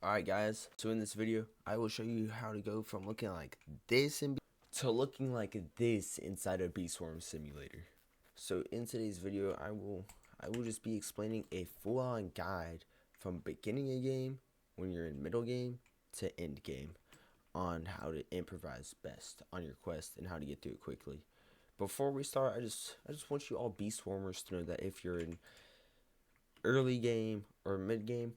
Alright guys, so in this video, I will show you how to go from looking like this to looking like this inside a bee swarm simulator. So in today's video, I will just be explaining a full-on guide from beginning of game, when you're in middle game, to end game, on how to improvise best on your quest and how to get through it quickly. Before we start, I just want you all bee swarmers to know that if you're in early game or mid game,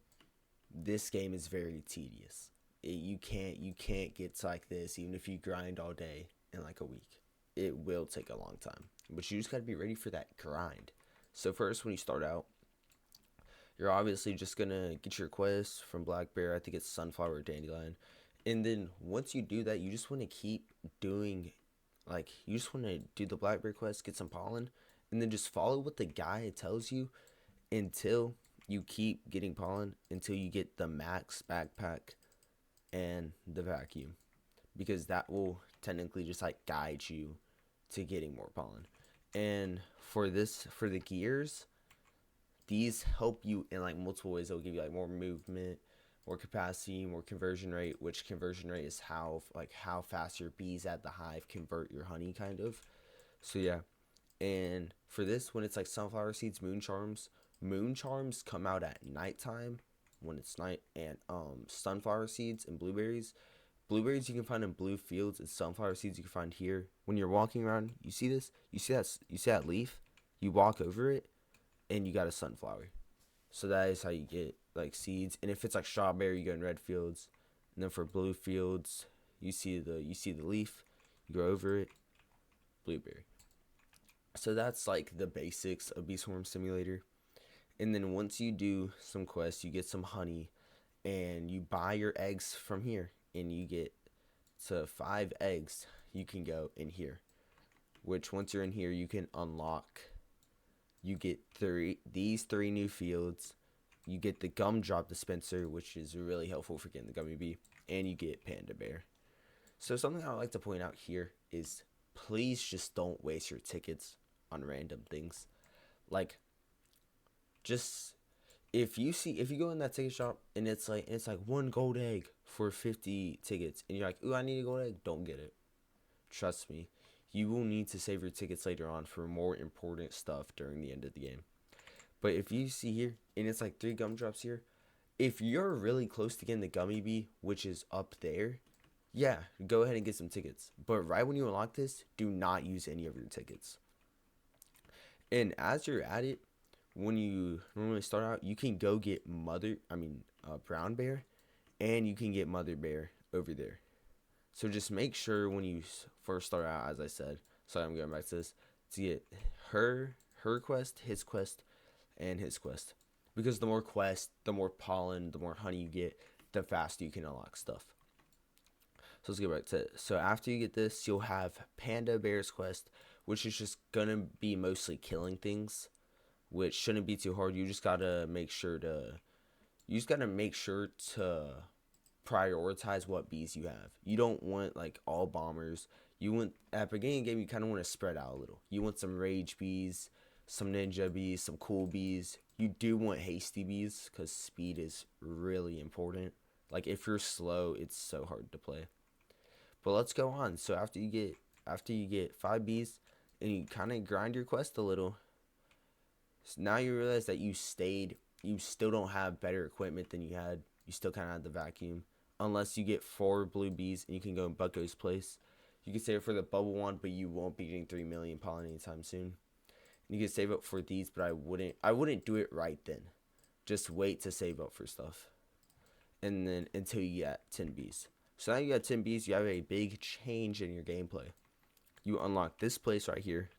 this game is very tedious. You can't get to like this even if you grind all day in like a week. It will take a long time, but you just gotta be ready for that grind. So first, when you start out, you're obviously just gonna get your quest from Black Bear. I think it's Sunflower or Dandelion, and then once you do that, you just want to keep doing, like, you just want to do the Black Bear quest, get some pollen, and then just follow what the guy tells you until you keep getting pollen, until you get the max backpack and the vacuum, because that will technically just like guide you to getting more pollen. And for the gears, these help you in like multiple ways. They'll give you like more movement, more capacity, more conversion rate, which conversion rate is how fast your bees at the hive convert your honey, kind of. So yeah. And for this, when it's like sunflower seeds, moon charms come out at nighttime when it's night. And sunflower seeds and blueberries you can find in blue fields, and sunflower seeds you can find here. When you're walking around, you see this, you see that leaf, you walk over it and you got a sunflower. So that is how you get like seeds. And if it's like strawberry, you go in red fields. And then for blue fields, you see the leaf, you go over it, blueberry. So that's like the basics of Bee Swarm Simulator. And then once you do some quests, you get some honey, and you buy your eggs from here, and you get to 5 eggs. You can go in here, which once you're in here, you can unlock. You get these three new fields. You get the gumdrop dispenser, which is really helpful for getting the gummy bee, and you get Panda Bear. So something I would like to point out here is, please just don't waste your tickets on random things. Like, just if you go in that ticket shop and it's like 1 gold egg for 50 tickets, and you're like, ooh, I need a gold egg, don't get it. Trust me, you will need to save your tickets later on for more important stuff during the end of the game. But if you see here, and it's like 3 gumdrops here, if you're really close to getting the gummy bee, which is up there, yeah, go ahead and get some tickets. But right when you unlock this, do not use any of your tickets. And as you're at it, when you normally start out, you can go get brown bear, and you can get mother bear over there. So just make sure when you first start out, as I said, sorry, I'm going back to this, to get her quest, his quest, and his quest. Because the more quest, the more pollen, the more honey you get, the faster you can unlock stuff. So let's get back to it. So after you get this, you'll have Panda Bear's quest, which is just gonna be mostly killing things, which shouldn't be too hard. You just gotta make sure to prioritize what bees you have. You don't want like all bombers. You want, at the beginning of the game, you kind of want to spread out a little. You want some rage bees, some ninja bees, some cool bees. You do want hasty bees because speed is really important. Like, if you're slow, it's so hard to play. But let's go on. So after you get 5 bees and you kind of grind your quest a little, so now you realize that you still don't have better equipment than you had. You still kind of had the vacuum, unless you get 4 blue bees and you can go in Bucko's place. You can save it for the bubble wand, but you won't be getting 3 million pollen anytime soon. And you can save up for these, but I wouldn't do it right then. Just wait to save up for stuff, and then until you get 10 bees. So now you got 10 bees, you have a big change in your gameplay. You unlock this place right here,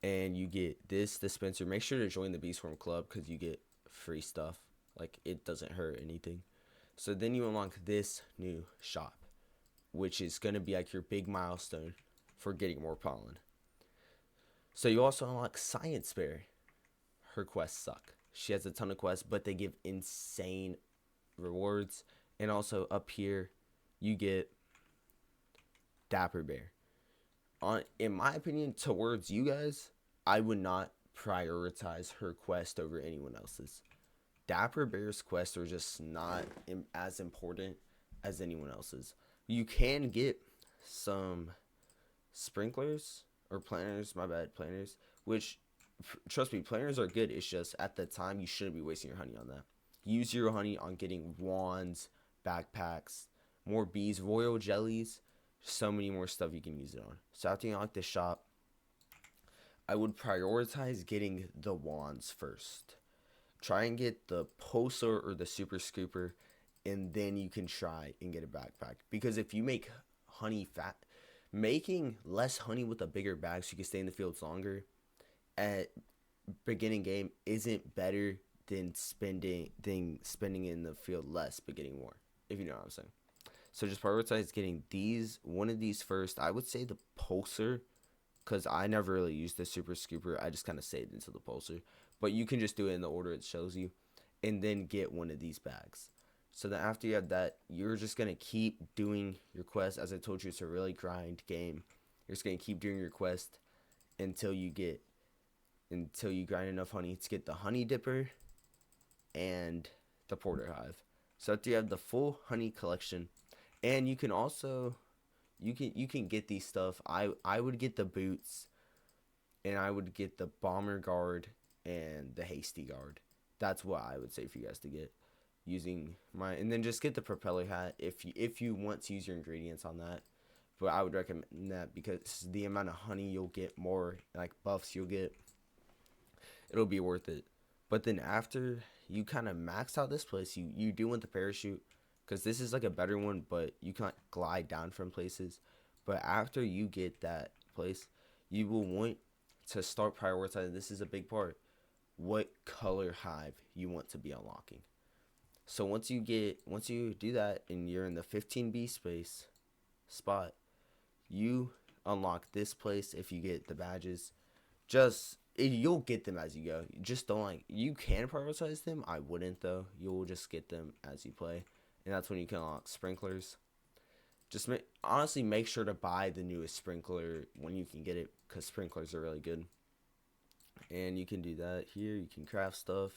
and you get this dispenser. Make sure to join the Bee Swarm Club because you get free stuff. Like, it doesn't hurt anything. So then you unlock this new shop, which is going to be like your big milestone for getting more pollen. So you also unlock Science Bear. Her quests suck. She has a ton of quests, but they give insane rewards. And also up here, you get Dapper Bear. In my opinion, towards you guys, I would not prioritize her quest over anyone else's. Dapper Bear's quests are just not as important as anyone else's. You can get some sprinklers or planners, my bad, planners, which, trust me, planners are good. It's just at the time you shouldn't be wasting your honey on that. Use your honey on getting wands, backpacks, more bees, royal jellies, so many more stuff you can use it on. So after you unlock the shop, I would prioritize getting the wands first. Try and get the pulsar or the super scooper, and then you can try and get a backpack. Because if you make honey fat, making less honey with a bigger bag so you can stay in the fields longer at beginning game isn't better than spending in the field less but getting more, if you know what I'm saying. So just prioritize getting one of these first. I would say the pulsar, because I never really used the super scooper. I just kind of saved into the pulsar, but you can just do it in the order it shows you, and then get one of these bags. So then after you have that, you're just going to keep doing your quest. As I told you, it's a really grind game. You're just going to keep doing your quest until you grind enough honey to get the honey dipper and the porter hive. So after you have the full honey collection, and you can also you can get these stuff. I would get the boots, and I would get the bomber guard and the hasty guard. That's what I would say for you guys to get using and then just get the propeller hat if you want to use your ingredients on that. But I would recommend that because the amount of honey you'll get, more like buffs you'll get, it'll be worth it. But then after you kind of max out this place, you do want the parachute, because this is like a better one, but you can like glide down from places. But after you get that place, you will want to start prioritizing. This is a big part. What color hive you want to be unlocking. So once you do that and you're in the 15B spot, you unlock this place. If you get the badges, you'll get them as you go. Just don't you can prioritize them. I wouldn't though. You'll just get them as you play, and that's when you can unlock sprinklers. Just honestly make sure to buy the newest sprinkler when you can get it, because sprinklers are really good. And you can do that here. You can craft stuff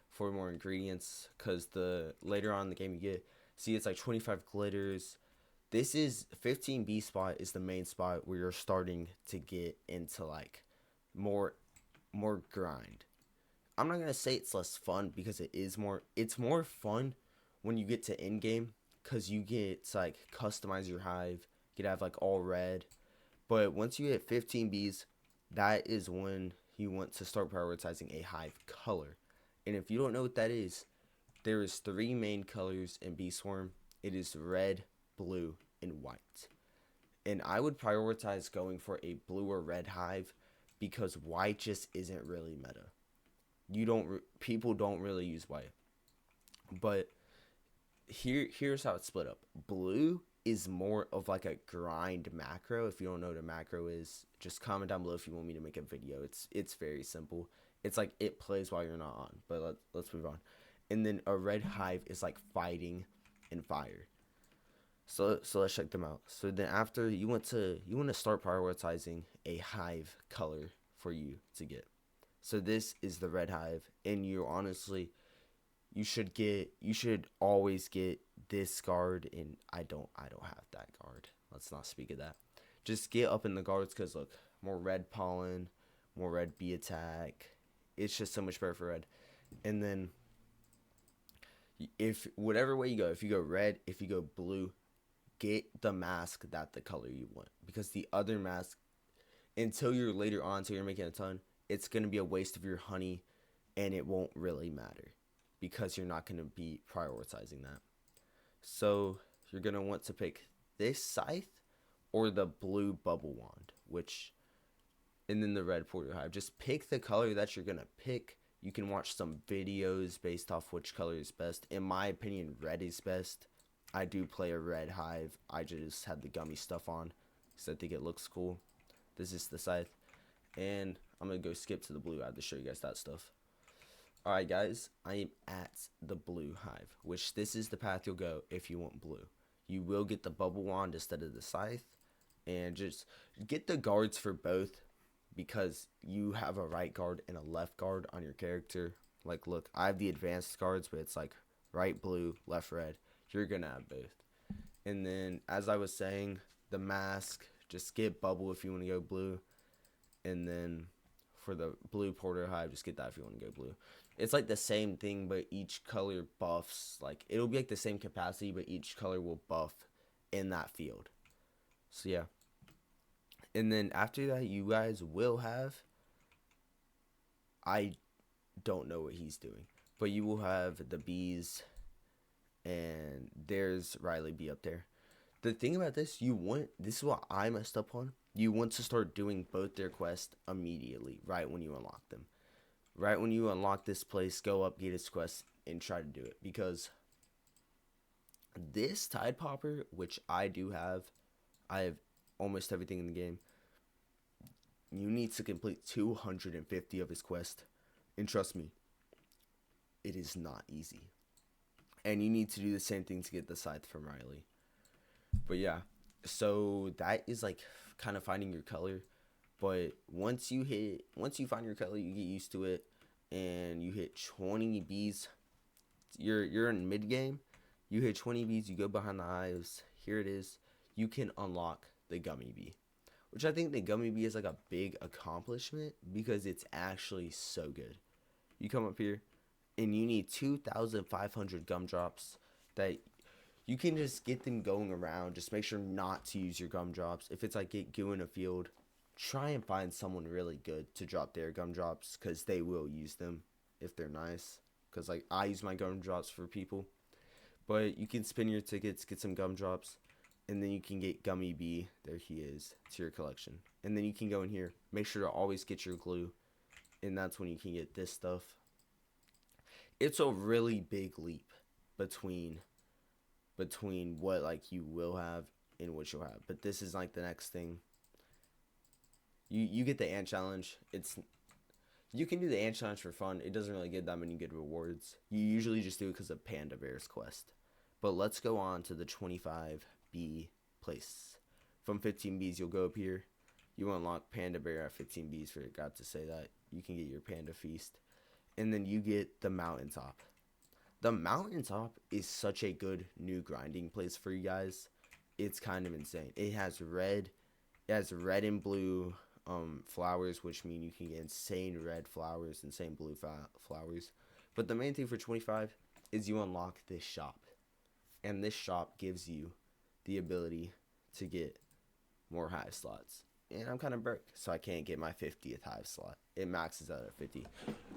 for more ingredients, because the later on in the game you get, see, it's like 25 glitters. This is 15B spot is the main spot where you're starting to get into like more grind. I'm not gonna say it's less fun, because it's more fun when you get to end game, because you get to like customize your hive. You can have like all red. But once you hit 15Bs, that is when you want to start prioritizing a hive color. And if you don't know what that is, there is 3 main colors in Bee Swarm. It is red, blue, and white. And I would prioritize going for a blue or red hive, because white just isn't really meta. People don't really use white. But here's how it's split up. Blue is more of like a grind macro. If you don't know what a macro is, just comment down below if you want me to make a video. It's very simple. It's like it plays while you're not on. But let's move on. And then a red hive is like fighting and fire. So let's check them out. So then after you want to start prioritizing a hive color for you to get. So this is the red hive, and you should always get this guard, and I don't have that guard. Let's not speak of that. Just get up in the guards, because look, more red pollen, more red bee attack. It's just so much better for red. And then if whatever way you go red, if you go blue, get the mask that the color you want, because the other mask, until you're making a ton, it's going to be a waste of your honey, and it won't really matter, because you're not going to be prioritizing that. So you're going to want to pick this scythe or the blue bubble wand, and then the red porter hive. Just pick the color that you're going to pick. You can watch some videos based off which color is best. In my opinion, red is best. I do play a red hive. I just had the gummy stuff on because I think it looks cool. This is the scythe. And I'm going to go skip to the blue. I have to show you guys that stuff. Alright guys, I am at the blue hive, which this is the path you'll go if you want blue. You will get the bubble wand instead of the scythe. And just get the guards for both, because you have a right guard and a left guard on your character. Like, look, I have the advanced cards, but it's like right blue, left red. You're gonna have both. And then, as I was saying, the mask, just get bubble if you want to go blue. And then for the blue porter hive, just get that if you want to go blue. It's like the same thing, but each color buffs. Like, it'll be like the same capacity, but each color will buff in that field. So yeah. And then after that, you guys will have, I don't know what he's doing, but you will have the bees, and there's Riley B up there. The thing about this, this is what I messed up on. You want to start doing both their quests immediately, right when you unlock them. Right when you unlock this place, go up, get his quest, and try to do it. Because this Tide Popper, which I do have, I have almost everything in the game. You need to complete 250 of his quest. And trust me, it is not easy. And you need to do the same thing to get the scythe from Riley. But yeah, so that is like kind of finding your color. But once you find your color, you get used to it, and you hit 20 bees. You're in mid game. You hit 20 bees. You go behind the hives. Here it is. You can unlock the gummy bee, which I think the gummy bee is like a big accomplishment because it's actually so good. You come up here, and you need 2,500 gumdrops that you can just get them going around. Just make sure not to use your gumdrops. If it's like get goo in a field, try and find someone really good to drop their gumdrops, because they will use them if they're nice. Because like I use my gumdrops for people. But you can spin your tickets, get some gumdrops, and then you can get Gummy Bee. There he is, to your collection. And then you can go in here. Make sure to always get your glue. And that's when you can get this stuff. It's a really big leap between what like you will have and what you'll have. But this is like the next thing. You get the ant challenge. You can do the ant challenge for fun. It doesn't really get that many good rewards. You usually just do it because of Panda Bear's quest. But let's go on to the 25 bee place. From 15 bees, you'll go up here. You unlock Panda Bear at 15 bees. Forgot to say that. You can get your Panda Feast. And then you get the mountaintop. The mountaintop is such a good new grinding place for you guys. It's kind of insane. It has red and blue flowers, which mean you can get insane red flowers, insane blue flowers. But the main thing for 25 is you unlock this shop. And this shop gives you the ability to get more hive slots. And I'm kind of broke, so I can't get my 50th hive slot. It maxes out at 50.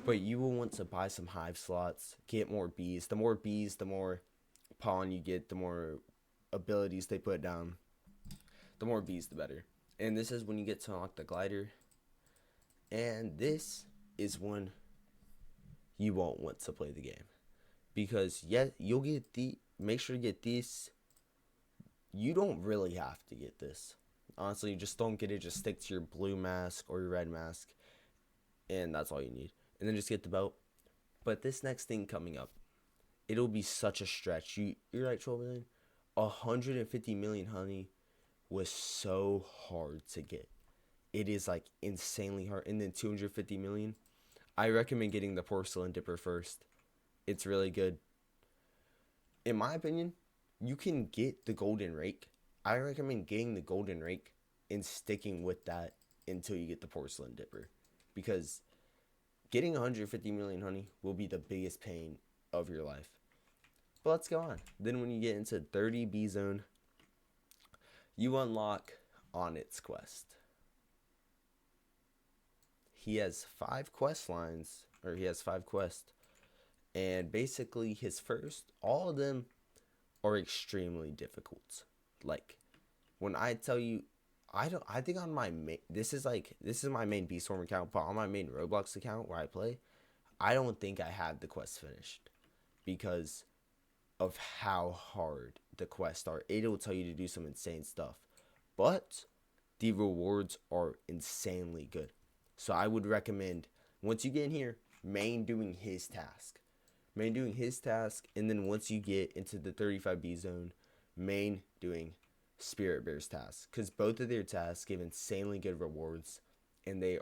But you will want to buy some hive slots, get more bees. The more bees, the more pollen you get, the more abilities they put down. The more bees, the better. And this is when you get to unlock the glider. And this is when you won't want to play the game. Because, you'll get make sure to get these. You don't really have to get this. Honestly, just don't get it. Just stick to your blue mask or your red mask. And that's all you need. And then just get the belt. But this next thing coming up, it'll be such a stretch. You're like 12 million. 150 million honey was so hard to get. It is like insanely hard. And then 250 million. I recommend getting the porcelain dipper first. It's really good. In my opinion, you can get the golden rake. I recommend getting the golden rake and sticking with that until you get the porcelain dipper. Because getting 150 million honey will be the biggest pain of your life. But let's go on. Then when you get into 30 bee zone, you unlock Onnit's quest. He has 5 quest lines, or he has 5 quests. And basically all of them are extremely difficult. Like, when I tell you, I think on my this is my main Beastorm account, but on my main Roblox account where I play, I don't think I have the quest finished because of how hard the quests are. It'll tell you to do some insane stuff, but the rewards are insanely good. So I would recommend, once you get in here, main doing his task, and then once you get into the 35B zone, main doing Spirit Bear's tasks, because both of their tasks give insanely good rewards, and they're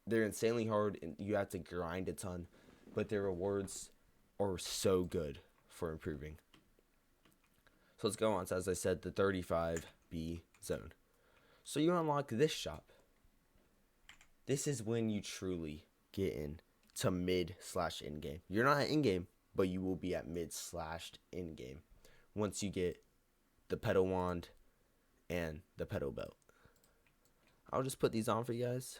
insanely hard, and you have to grind a ton. but their rewards are so good for improving. So let's go on. So as I said, the 35B zone. So you unlock this shop. This is when you truly get in to mid/in game. You're not at in game, but you will be at mid/in game once you get the pedal wand and the pedal belt. I'll just put these on for you guys.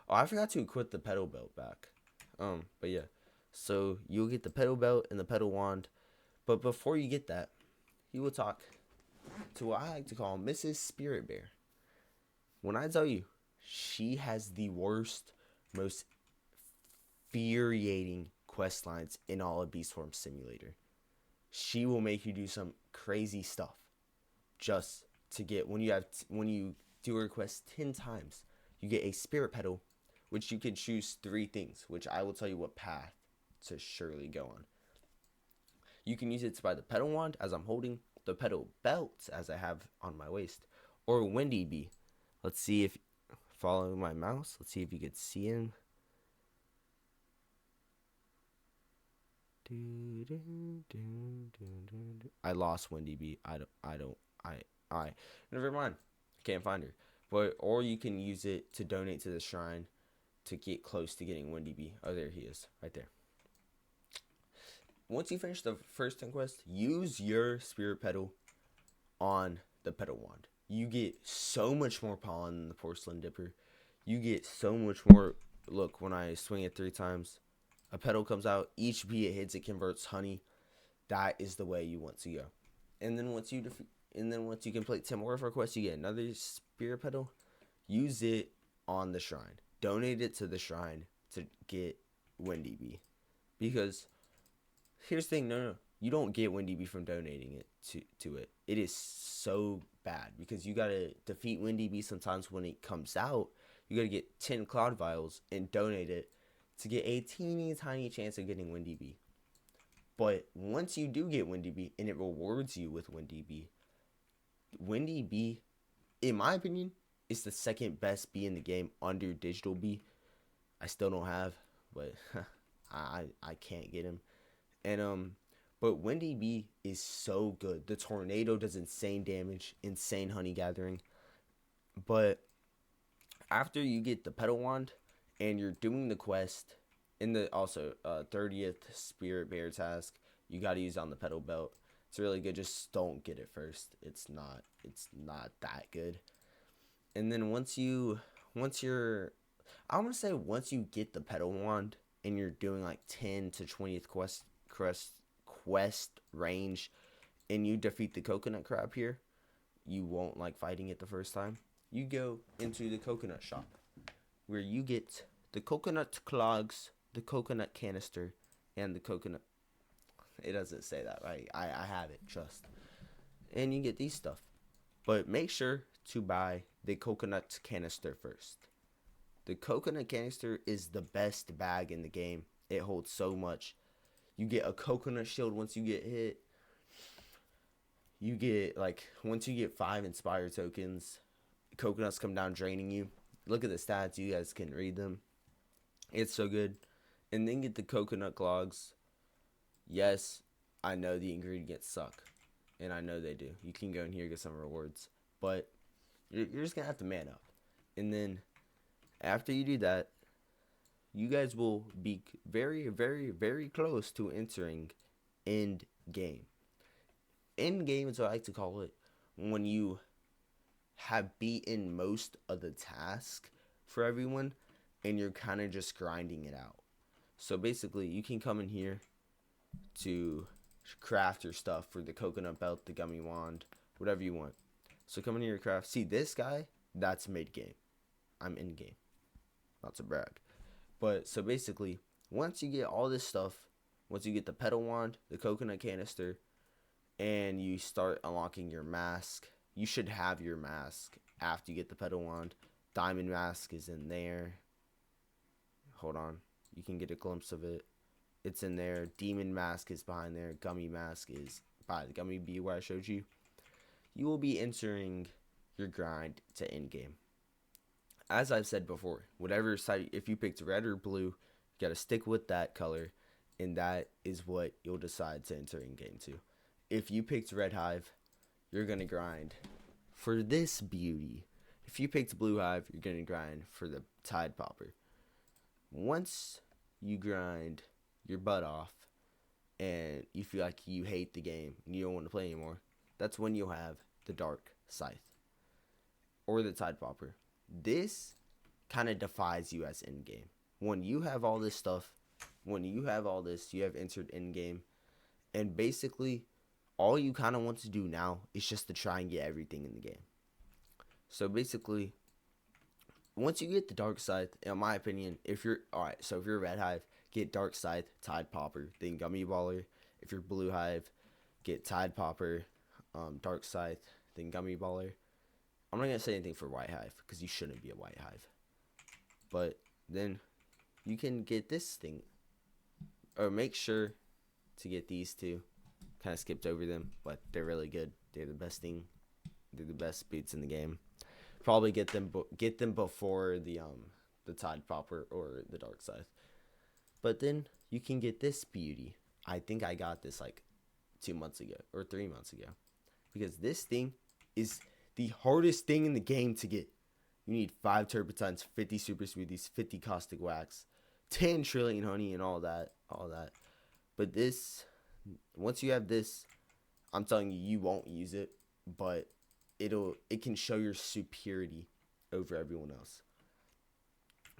Oh, I forgot to equip the pedal belt back. But yeah. So you'll get the pedal belt and the pedal wand. But before you get that, you will talk to what I like to call Mrs. Spirit Bear. When I tell you, she has the worst, most infuriating quest lines in all of Beast Form Simulator. She will make you do some crazy stuff just to get, when you do a request 10 times, you get a spirit pedal, which you can choose 3 things, which I will tell you what path to surely go on. You can use it to buy the pedal wand, as I'm holding, the pedal belt, as I have on my waist, or Windy Bee. Let's see if, following my mouse, let's see if you could see him. I lost Windy Bee. Never mind. Can't find her. But, or you can use it to donate to the shrine to get close to getting Windy Bee. Oh, there he is, right there. Once you finish the first 10 quests, use your spirit pedal on the pedal wand. You get so much more pollen than the porcelain dipper. You get so much more. Look, when I swing it 3 times, a pedal comes out. Each bee it hits, it converts honey. That is the way you want to go. And then once you complete 10 more quests, you get another spirit pedal. Use it on the shrine. Donate it to the shrine to get Windy Bee. Because here's the thing, no. You don't get Windy Bee from donating it to it. It is so bad because you gotta defeat Windy Bee sometimes when it comes out. You gotta get 10 cloud vials and donate it to get a teeny tiny chance of getting Windy Bee. But once you do get Windy Bee and it rewards you with Windy Bee, in my opinion, is the second best bee in the game under Digital Bee. I still don't have, but I can't get him. And but Windy Bee is so good. The tornado does insane damage, insane honey gathering. But after you get the pedal wand and you're doing the quest in the 30th Spirit Bear task, you got to use on the pedal belt. It's really good. Just don't get it first. It's not that good. And then once you get the pedal wand and you're doing like 10 to 20th quest range and you defeat the coconut crab here, you won't like fighting it the first time. You go into the coconut shop where you get the coconut clogs, the coconut canister, and the coconut. It doesn't say that, right? I have it, trust. And you get these stuff. But make sure to buy the coconut canister first. The coconut canister is the best bag in the game. It holds so much. You get a coconut shield once you get hit. You get, once you get 5 Inspire tokens, coconuts come down draining you. Look at the stats. You guys can read them. It's so good. And then get the coconut clogs. Yes, I know the ingredients suck. And I know they do. You can go in here and get some rewards. But you're just going to have to man up. And then after you do that, you guys will be very, very, very close to entering end game. End game is what I like to call it when you have beaten most of the task for everyone and you're kind of just grinding it out. So basically, you can come in here to craft your stuff for the coconut belt, the gummy wand, whatever you want. So come in here and craft. See this guy? That's mid game. I'm in game. Not to brag. But so basically, once you get all this stuff, once you get the pedal wand, the coconut canister, and you start unlocking your mask, you should have your mask after you get the pedal wand. Diamond mask is in there. Hold on. You can get a glimpse of it. It's in there. Demon mask is behind there. Gummy mask is by the gummy bee where I showed you. You will be entering your grind to end game. As I've said before, whatever side, if you picked red or blue, You gotta stick with that color, and that is what you'll decide to enter in game 2. If you picked red hive, you're gonna grind for this beauty. If you picked blue hive, you're gonna grind for the tide popper. Once you grind your butt off and you feel like you hate the game and you don't want to play anymore, that's when you'll have the dark scythe or the tide popper. This kind of defies you as in game. When you have all this stuff, you have entered in game, and basically all you kind of want to do now is just to try and get everything in the game. So basically, once you get the dark scythe, in my opinion, if you're red hive, get dark scythe, tide popper, then gummy baller. If you're blue hive, get tide popper, dark scythe, then gummy baller. I'm not gonna say anything for white hive because you shouldn't be a white hive. But then you can get this thing, or make sure to get these two. Kind of skipped over them, but they're really good. They're the best thing. They're the best boots in the game. Probably get them before the tide popper or the dark scythe. But then you can get this beauty. I think I got this like 2 months ago or 3 months ago, because this thing is the hardest thing in the game to get. You need 5 turpentines, 50 super smoothies, 50 caustic wax, 10 trillion honey, and all that. But this, once you have this, I'm telling you, you won't use it, but it can show your superiority over everyone else.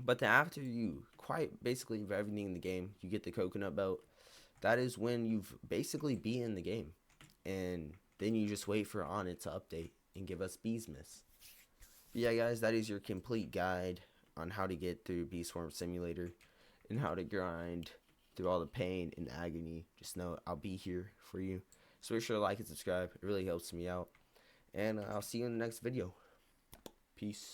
But then after you quite basically have everything in the game, you get the coconut belt. That is when you've basically beaten the game, and then you just wait for On It to update and give us Beesmith. But yeah, guys, that is your complete guide on how to get through Bee Swarm Simulator and how to grind through all the pain and agony. Just know I'll be here for you. So make sure to like and subscribe. It really helps me out. And I'll see you in the next video. Peace.